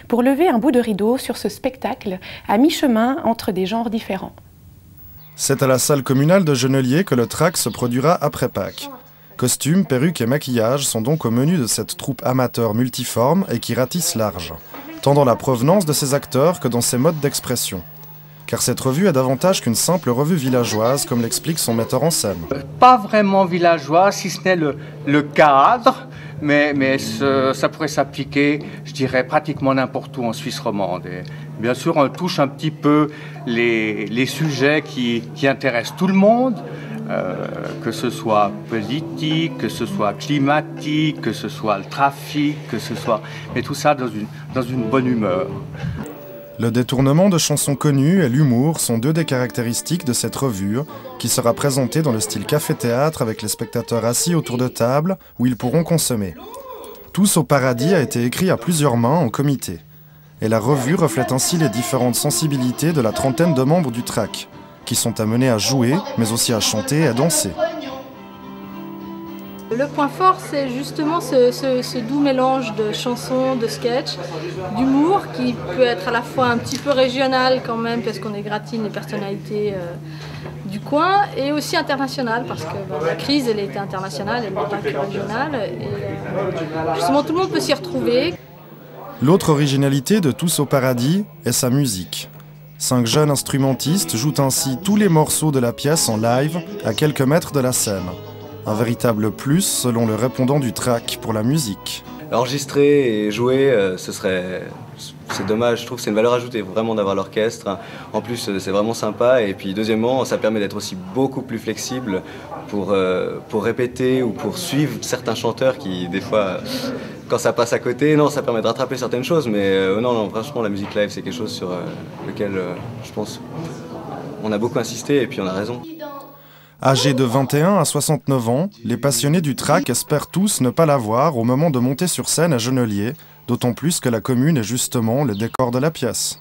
Pour lever un bout de rideau sur ce spectacle à mi-chemin entre des genres différents. C'est à la salle communale de Genelier que le track se produira après Pâques. Costumes, perruques et maquillage sont donc au menu de cette troupe amateur multiforme et qui ratisse large, tant dans la provenance de ses acteurs que dans ses modes d'expression. Car cette revue est davantage qu'une simple revue villageoise, comme l'explique son metteur en scène. Pas vraiment villageois, si ce n'est le cadre, mais ça pourrait s'appliquer, je dirais, pratiquement n'importe où en Suisse romande. Et bien sûr, on touche un petit peu les sujets qui intéressent tout le monde, que ce soit politique, que ce soit climatique, que ce soit le trafic, mais tout ça dans une bonne humeur. Le détournement de chansons connues et l'humour sont deux des caractéristiques de cette revue, qui sera présentée dans le style café-théâtre avec les spectateurs assis autour de tables où ils pourront consommer. Tous au paradis a été écrit à plusieurs mains en comité. Et la revue reflète ainsi les différentes sensibilités de la trentaine de membres du track, qui sont amenés à jouer, mais aussi à chanter et à danser. Le point fort, c'est justement ce doux mélange de chansons, de sketchs, d'humour qui peut être à la fois un petit peu régional quand même, parce qu'on égratine les personnalités du coin, et aussi international, parce que la crise, elle était internationale, elle n'est pas que régionale, et justement tout le monde peut s'y retrouver. L'autre originalité de Tous au paradis est sa musique. 5 jeunes instrumentistes jouent ainsi tous les morceaux de la pièce en live à quelques mètres de la scène. Un véritable plus selon le répondant du track pour la musique. Enregistrer et jouer, c'est dommage, je trouve que c'est une valeur ajoutée vraiment d'avoir l'orchestre. En plus, c'est vraiment sympa et puis deuxièmement, ça permet d'être aussi beaucoup plus flexible pour répéter ou pour suivre certains chanteurs qui, des fois, quand ça passe à côté, non, ça permet de rattraper certaines choses, mais non, franchement, la musique live, c'est quelque chose sur lequel, je pense, on a beaucoup insisté et puis on a raison. Âgés de 21 à 69 ans, les passionnés du track espèrent tous ne pas la voir au moment de monter sur scène à Genelier, d'autant plus que la commune est justement le décor de la pièce.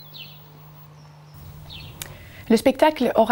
Le spectacle aura